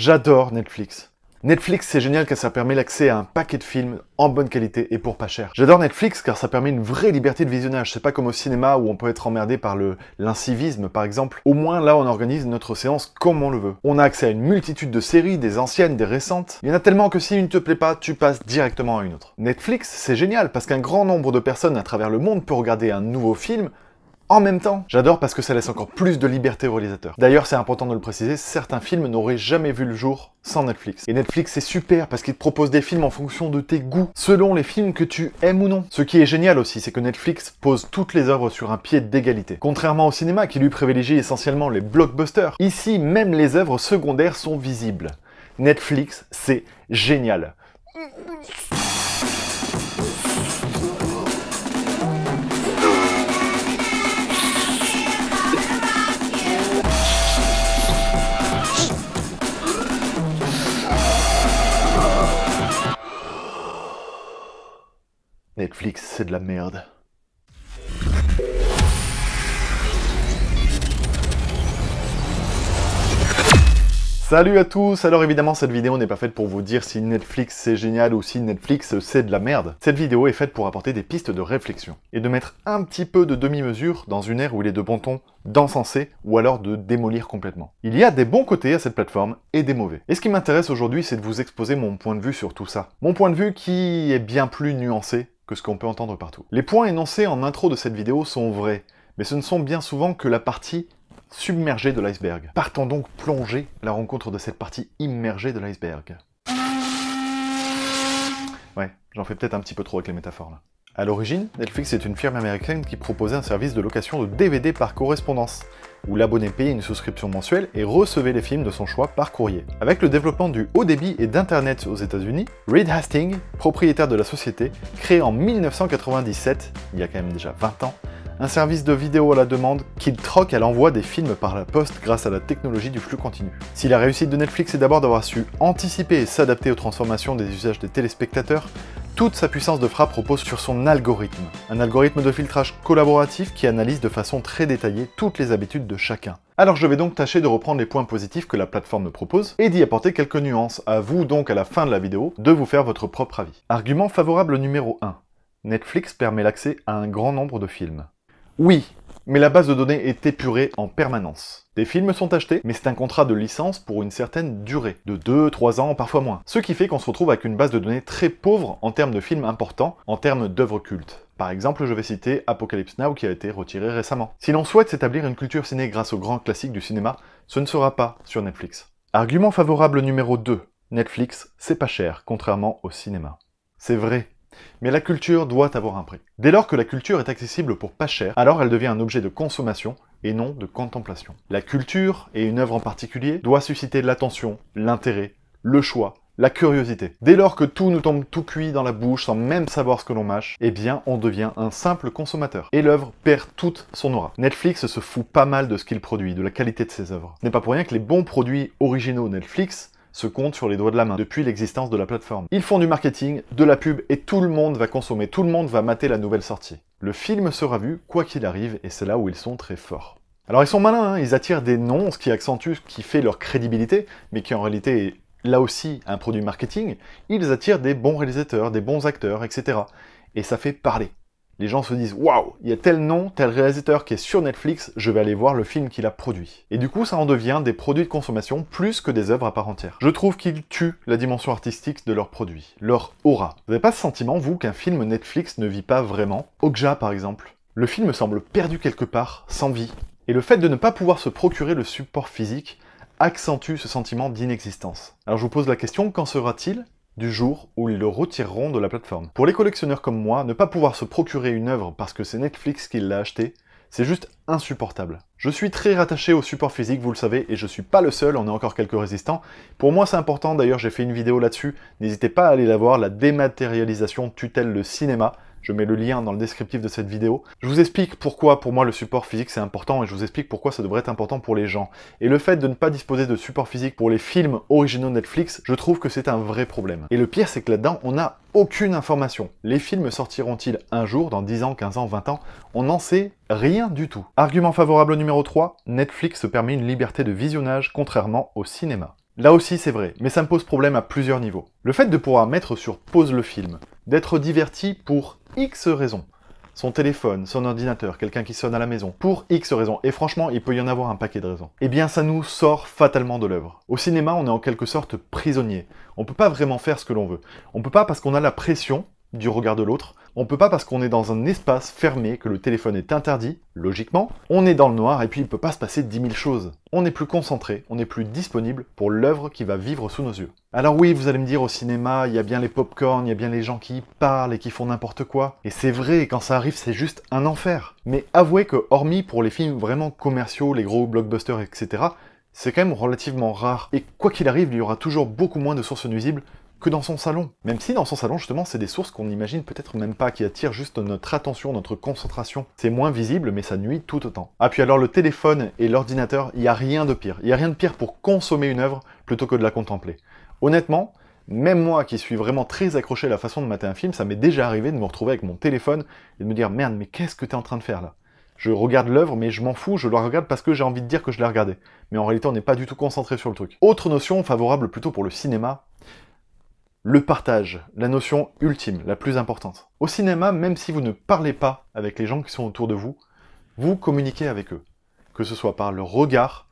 J'adore Netflix. Netflix, c'est génial car ça permet l'accès à un paquet de films en bonne qualité et pour pas cher. J'adore Netflix car ça permet une vraie liberté de visionnage. C'est pas comme au cinéma où on peut être emmerdé par l'incivisme par exemple. Au moins là on organise notre séance comme on le veut. On a accès à une multitude de séries, des anciennes, des récentes. Il y en a tellement que si une ne te plaît pas, tu passes directement à une autre. Netflix, c'est génial parce qu'un grand nombre de personnes à travers le monde peut regarder un nouveau film en même temps. J'adore parce que ça laisse encore plus de liberté aux réalisateurs. D'ailleurs, c'est important de le préciser, certains films n'auraient jamais vu le jour sans Netflix. Et Netflix, c'est super parce qu'il te propose des films en fonction de tes goûts, selon les films que tu aimes ou non. Ce qui est génial aussi, c'est que Netflix pose toutes les œuvres sur un pied d'égalité. Contrairement au cinéma, qui lui privilégie essentiellement les blockbusters, ici, même les œuvres secondaires sont visibles. Netflix, c'est génial. Netflix, c'est de la merde. Salut à tous! Alors évidemment, cette vidéo n'est pas faite pour vous dire si Netflix c'est génial ou si Netflix c'est de la merde. Cette vidéo est faite pour apporter des pistes de réflexion et de mettre un petit peu de demi-mesure dans une ère où il est de bon ton d'encenser ou alors de démolir complètement. Il y a des bons côtés à cette plateforme et des mauvais. Et ce qui m'intéresse aujourd'hui, c'est de vous exposer mon point de vue sur tout ça. Mon point de vue qui est bien plus nuancé que ce qu'on peut entendre partout. Les points énoncés en intro de cette vidéo sont vrais, mais ce ne sont bien souvent que la partie submergée de l'iceberg. Partons donc plonger à la rencontre de cette partie immergée de l'iceberg. Ouais, j'en fais peut-être un petit peu trop avec les métaphores là. À l'origine, Netflix est une firme américaine qui proposait un service de location de DVD par correspondance, où l'abonné payait une souscription mensuelle et recevait les films de son choix par courrier. Avec le développement du haut débit et d'Internet aux États-Unis, Reed Hastings, propriétaire de la société, crée en 1997, il y a quand même déjà 20 ans, un service de vidéo à la demande qu'il troque à l'envoi des films par la poste grâce à la technologie du flux continu. Si la réussite de Netflix est d'abord d'avoir su anticiper et s'adapter aux transformations des usages des téléspectateurs, toute sa puissance de frappe repose sur son algorithme. Un algorithme de filtrage collaboratif qui analyse de façon très détaillée toutes les habitudes de chacun. Alors je vais donc tâcher de reprendre les points positifs que la plateforme me propose et d'y apporter quelques nuances. À vous donc à la fin de la vidéo de vous faire votre propre avis. Argument favorable numéro 1. Netflix permet l'accès à un grand nombre de films. Oui, mais la base de données est épurée en permanence. Des films sont achetés, mais c'est un contrat de licence pour une certaine durée, de 2-3 ans, parfois moins. Ce qui fait qu'on se retrouve avec une base de données très pauvre en termes de films importants, en termes d'œuvres cultes. Par exemple, je vais citer Apocalypse Now qui a été retiré récemment. Si l'on souhaite s'établir une culture ciné grâce aux grands classiques du cinéma, ce ne sera pas sur Netflix. Argument favorable numéro 2. Netflix, c'est pas cher, contrairement au cinéma. C'est vrai. Mais la culture doit avoir un prix. Dès lors que la culture est accessible pour pas cher, alors elle devient un objet de consommation et non de contemplation. La culture, et une œuvre en particulier, doit susciter l'attention, l'intérêt, le choix, la curiosité. Dès lors que tout nous tombe tout cuit dans la bouche sans même savoir ce que l'on mâche, eh bien on devient un simple consommateur. Et l'œuvre perd toute son aura. Netflix se fout pas mal de ce qu'il produit, de la qualité de ses œuvres. Ce n'est pas pour rien que les bons produits originaux Netflix se comptent sur les doigts de la main depuis l'existence de la plateforme. Ils font du marketing, de la pub et tout le monde va consommer, tout le monde va mater la nouvelle sortie. Le film sera vu quoi qu'il arrive et c'est là où ils sont très forts. Alors ils sont malins, hein, ils attirent des noms, ce qui accentue ce qui fait leur crédibilité, mais qui en réalité est là aussi un produit marketing. Ils attirent des bons réalisateurs, des bons acteurs, etc. Et ça fait parler. Les gens se disent « Waouh, il y a tel nom, tel réalisateur qui est sur Netflix, je vais aller voir le film qu'il a produit. » Et du coup, ça en devient des produits de consommation plus que des œuvres à part entière. Je trouve qu'ils tuent la dimension artistique de leurs produits, leur aura. Vous n'avez pas ce sentiment, vous, qu'un film Netflix ne vit pas vraiment? Okja, par exemple. Le film semble perdu quelque part, sans vie. Et le fait de ne pas pouvoir se procurer le support physique accentue ce sentiment d'inexistence. Alors je vous pose la question, qu'en sera-t-il du jour où ils le retireront de la plateforme? Pour les collectionneurs comme moi, ne pas pouvoir se procurer une œuvre parce que c'est Netflix qui l'a acheté, c'est juste insupportable. Je suis très rattaché au support physique, vous le savez, et je suis pas le seul, on est encore quelques résistants. Pour moi c'est important, d'ailleurs j'ai fait une vidéo là-dessus, n'hésitez pas à aller la voir, la dématérialisation tutelle le cinéma. Je mets le lien dans le descriptif de cette vidéo. Je vous explique pourquoi, pour moi, le support physique c'est important et je vous explique pourquoi ça devrait être important pour les gens. Et le fait de ne pas disposer de support physique pour les films originaux Netflix, je trouve que c'est un vrai problème. Et le pire, c'est que là-dedans, on n'a aucune information. Les films sortiront-ils un jour, dans 10 ans, 15 ans, 20 ans? On n'en sait rien du tout. Argument favorable numéro 3, Netflix se permet une liberté de visionnage contrairement au cinéma. Là aussi c'est vrai, mais ça me pose problème à plusieurs niveaux. Le fait de pouvoir mettre sur pause le film, d'être diverti pour X raisons, son téléphone, son ordinateur, quelqu'un qui sonne à la maison, pour X raisons, et franchement il peut y en avoir un paquet de raisons, eh bien ça nous sort fatalement de l'œuvre. Au cinéma on est en quelque sorte prisonnier, on peut pas vraiment faire ce que l'on veut. On peut pas parce qu'on a la pression du regard de l'autre, on peut pas parce qu'on est dans un espace fermé, que le téléphone est interdit, logiquement, on est dans le noir et puis il peut pas se passer 10 000 choses. On n'est plus concentré, on n'est plus disponible pour l'œuvre qui va vivre sous nos yeux. Alors oui, vous allez me dire, au cinéma, il y a bien les pop-corn, il y a bien les gens qui parlent et qui font n'importe quoi. Et c'est vrai, quand ça arrive, c'est juste un enfer. Mais avouez que, hormis pour les films vraiment commerciaux, les gros blockbusters, etc., c'est quand même relativement rare. Et quoi qu'il arrive, il y aura toujours beaucoup moins de sources nuisibles que dans son salon. Même si dans son salon, justement, c'est des sources qu'on n'imagine peut-être même pas, qui attirent juste notre attention, notre concentration. C'est moins visible, mais ça nuit tout autant. Ah, puis alors le téléphone et l'ordinateur, il n'y a rien de pire. Il n'y a rien de pire pour consommer une œuvre plutôt que de la contempler. Honnêtement, même moi qui suis vraiment très accroché à la façon de mater un film, ça m'est déjà arrivé de me retrouver avec mon téléphone et de me dire « Merde, mais qu'est-ce que t'es en train de faire là ?» Je regarde l'œuvre, mais je m'en fous, je la regarde parce que j'ai envie de dire que je l'ai regardée. Mais en réalité, on n'est pas du tout concentré sur le truc. Autre notion favorable plutôt pour le cinéma, le partage, la notion ultime, la plus importante. Au cinéma, même si vous ne parlez pas avec les gens qui sont autour de vous, vous communiquez avec eux. Que ce soit par le regard,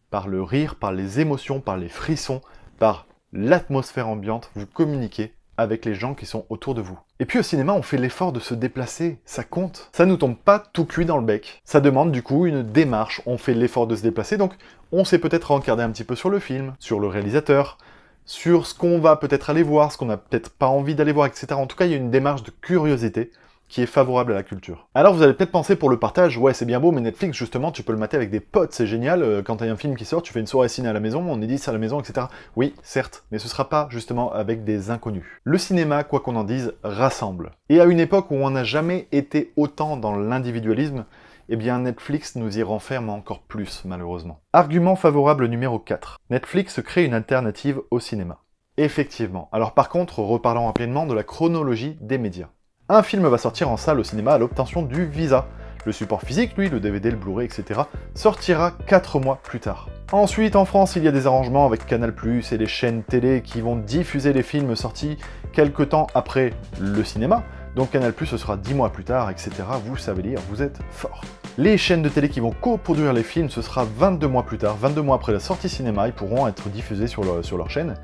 par le rire, par les émotions, par les frissons, par l'atmosphère ambiante, vous communiquez avec les gens qui sont autour de vous. Et puis au cinéma, on fait l'effort de se déplacer, ça compte. Ça nous tombe pas tout cuit dans le bec. Ça demande du coup une démarche, on fait l'effort de se déplacer, donc on s'est peut-être rencardé un petit peu sur le film, sur le réalisateur, sur ce qu'on va peut-être aller voir, ce qu'on n'a peut-être pas envie d'aller voir, etc. En tout cas, il y a une démarche de curiosité qui est favorable à la culture. Alors vous allez peut-être penser pour le partage, ouais c'est bien beau, mais Netflix justement, tu peux le mater avec des potes, c'est génial, quand t'as un film qui sort, tu fais une soirée ciné à la maison, on est 10 à la maison, etc. Oui, certes, mais ce sera pas justement avec des inconnus. Le cinéma, quoi qu'on en dise, rassemble. Et à une époque où on n'a jamais été autant dans l'individualisme, eh bien Netflix nous y renferme encore plus, malheureusement. Argument favorable numéro 4. Netflix crée une alternative au cinéma. Effectivement. Alors par contre, reparlons rapidement de la chronologie des médias. Un film va sortir en salle au cinéma à l'obtention du visa. Le support physique, lui, le DVD, le Blu-ray, etc., sortira 4 mois plus tard. Ensuite, en France, il y a des arrangements avec Canal+, et les chaînes télé qui vont diffuser les films sortis quelques temps après le cinéma. Donc Canal+, ce sera 10 mois plus tard, etc. Vous savez lire, vous êtes fort. Les chaînes de télé qui vont coproduire les films, ce sera 22 mois plus tard, 22 mois après la sortie cinéma, ils pourront être diffusés sur leur chaîne.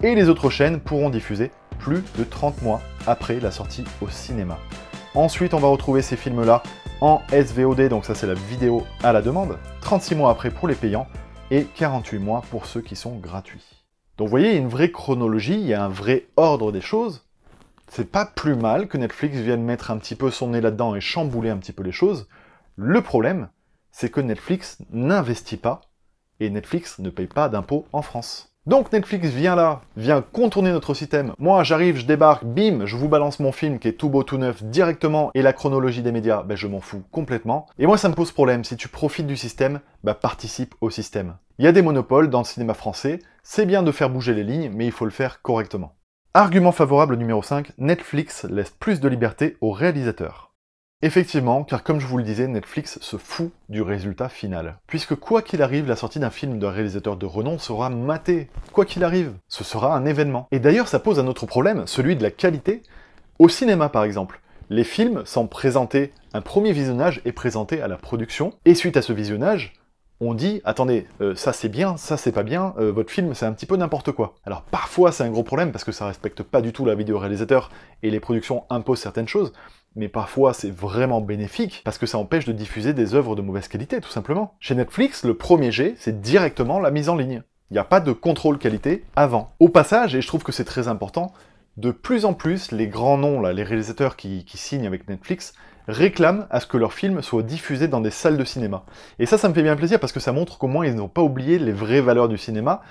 Et les autres chaînes pourront diffuser plus de 30 mois après la sortie au cinéma. Ensuite, on va retrouver ces films-là en SVOD, donc ça c'est la vidéo à la demande, 36 mois après pour les payants, et 48 mois pour ceux qui sont gratuits. Donc vous voyez, il y a une vraie chronologie, il y a un vrai ordre des choses. C'est pas plus mal que Netflix vienne mettre un petit peu son nez là-dedans et chambouler un petit peu les choses. Le problème, c'est que Netflix n'investit pas, et Netflix ne paye pas d'impôts en France. Donc Netflix vient là, vient contourner notre système. Moi j'arrive, je débarque, bim, je vous balance mon film qui est tout beau, tout neuf directement, et la chronologie des médias, ben je m'en fous complètement. Et moi ça me pose problème, si tu profites du système, bah participe au système. Il y a des monopoles dans le cinéma français, c'est bien de faire bouger les lignes, mais il faut le faire correctement. Argument favorable numéro 5, Netflix laisse plus de liberté aux réalisateurs. Effectivement, car comme je vous le disais, Netflix se fout du résultat final. Puisque quoi qu'il arrive, la sortie d'un film d'un réalisateur de renom sera matée. Quoi qu'il arrive, ce sera un événement. Et d'ailleurs, ça pose un autre problème, celui de la qualité. Au cinéma, par exemple, les films sont présentés, un premier visionnage est présenté à la production, et suite à ce visionnage, on dit « Attendez, ça c'est bien, ça c'est pas bien, votre film c'est un petit peu n'importe quoi ». Alors parfois c'est un gros problème parce que ça respecte pas du tout la vidéo réalisateur et les productions imposent certaines choses, mais parfois c'est vraiment bénéfique parce que ça empêche de diffuser des œuvres de mauvaise qualité, tout simplement. Chez Netflix, le premier jet, c'est directement la mise en ligne. Il n'y a pas de contrôle qualité avant. Au passage, et je trouve que c'est très important, de plus en plus, les grands noms, là, les réalisateurs qui signent avec Netflix, réclament à ce que leurs films soient diffusés dans des salles de cinéma. Et ça me fait bien plaisir parce que ça montre qu'au moins ils n'ont pas oublié les vraies valeurs du cinéma,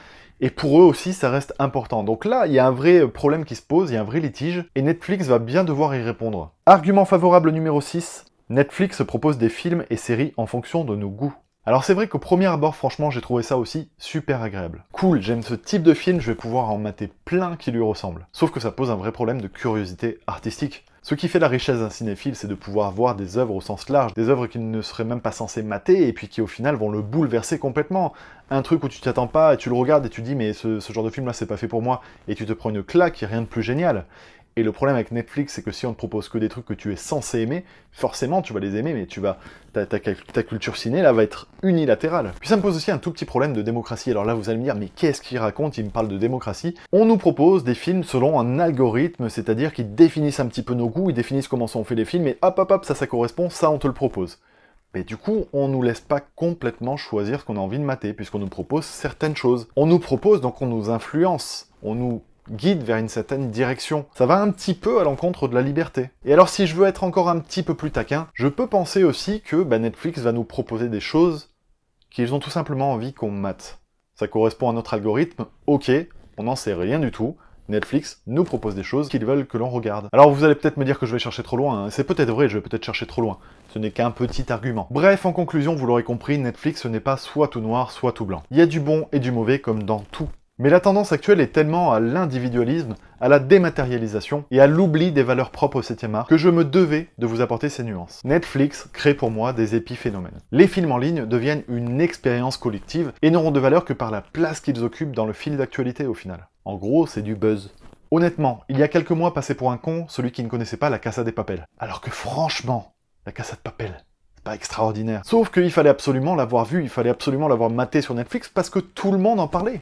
et pour eux aussi ça reste important. Donc là, il y a un vrai problème qui se pose, il y a un vrai litige, et Netflix va bien devoir y répondre. Argument favorable numéro 6, Netflix propose des films et séries en fonction de nos goûts. Alors c'est vrai qu'au premier abord, franchement, j'ai trouvé ça aussi super agréable. Cool, j'aime ce type de film, je vais pouvoir en mater plein qui lui ressemblent. Sauf que ça pose un vrai problème de curiosité artistique. Ce qui fait la richesse d'un cinéphile, c'est de pouvoir voir des œuvres au sens large, des œuvres qu'il ne serait même pas censé mater, et puis qui au final vont le bouleverser complètement. Un truc où tu t'y attends pas, et tu le regardes et tu dis mais ce genre de film là c'est pas fait pour moi, et tu te prends une claque, il n'y a rien de plus génial. Et le problème avec Netflix, c'est que si on te propose que des trucs que tu es censé aimer, forcément tu vas les aimer, mais ta culture ciné là va être unilatérale. Puis ça me pose aussi un tout petit problème de démocratie. Alors là vous allez me dire, mais qu'est-ce qu'il raconte? Il me parle de démocratie. On nous propose des films selon un algorithme, c'est-à-dire qu'ils définissent un petit peu nos goûts, ils définissent comment on fait les films, et hop hop hop, ça correspond, ça on te le propose. Mais du coup, on nous laisse pas complètement choisir ce qu'on a envie de mater, puisqu'on nous propose certaines choses. On nous propose, donc on nous influence, on nous guide vers une certaine direction. Ça va un petit peu à l'encontre de la liberté. Et alors si je veux être encore un petit peu plus taquin, je peux penser aussi que Netflix va nous proposer des choses qu'ils ont tout simplement envie qu'on mate. Ça correspond à notre algorithme, ok, on n'en sait rien du tout. Netflix nous propose des choses qu'ils veulent que l'on regarde. Alors vous allez peut-être me dire que je vais chercher trop loin, hein. C'est peut-être vrai, je vais peut-être chercher trop loin. Ce n'est qu'un petit argument. Bref, en conclusion, vous l'aurez compris, Netflix ce n'est pas soit tout noir, soit tout blanc. Il y a du bon et du mauvais comme dans tout. Mais la tendance actuelle est tellement à l'individualisme, à la dématérialisation et à l'oubli des valeurs propres au 7e art que je me devais de vous apporter ces nuances. Netflix crée pour moi des épiphénomènes. Les films en ligne deviennent une expérience collective et n'auront de valeur que par la place qu'ils occupent dans le fil d'actualité au final. En gros, c'est du buzz. Honnêtement, il y a quelques mois passé pour un con celui qui ne connaissait pas La Casa de Papel. Alors que franchement, La Casa de Papel, c'est pas extraordinaire. Sauf qu'il fallait absolument l'avoir vu, il fallait absolument l'avoir maté sur Netflix parce que tout le monde en parlait.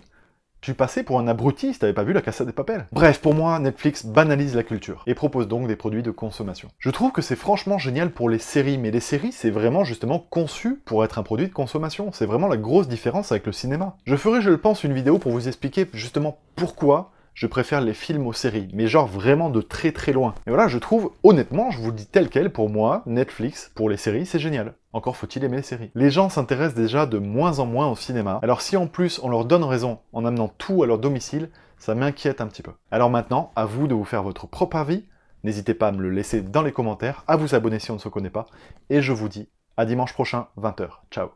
Tu passais pour un abruti si t'avais pas vu La Casa de Papel. Bref, pour moi, Netflix banalise la culture et propose donc des produits de consommation. Je trouve que c'est franchement génial pour les séries, mais les séries, c'est vraiment justement conçu pour être un produit de consommation. C'est vraiment la grosse différence avec le cinéma. Je ferai, je le pense, une vidéo pour vous expliquer justement pourquoi je préfère les films aux séries, mais genre vraiment de très très loin. Et voilà, je trouve, honnêtement, je vous le dis tel quel, pour moi, Netflix, pour les séries, c'est génial. Encore faut-il aimer les séries. Les gens s'intéressent déjà de moins en moins au cinéma, alors si en plus on leur donne raison en amenant tout à leur domicile, ça m'inquiète un petit peu. Alors maintenant, à vous de vous faire votre propre avis, n'hésitez pas à me le laisser dans les commentaires, à vous abonner si on ne se connaît pas, et je vous dis à dimanche prochain, 20 h. Ciao.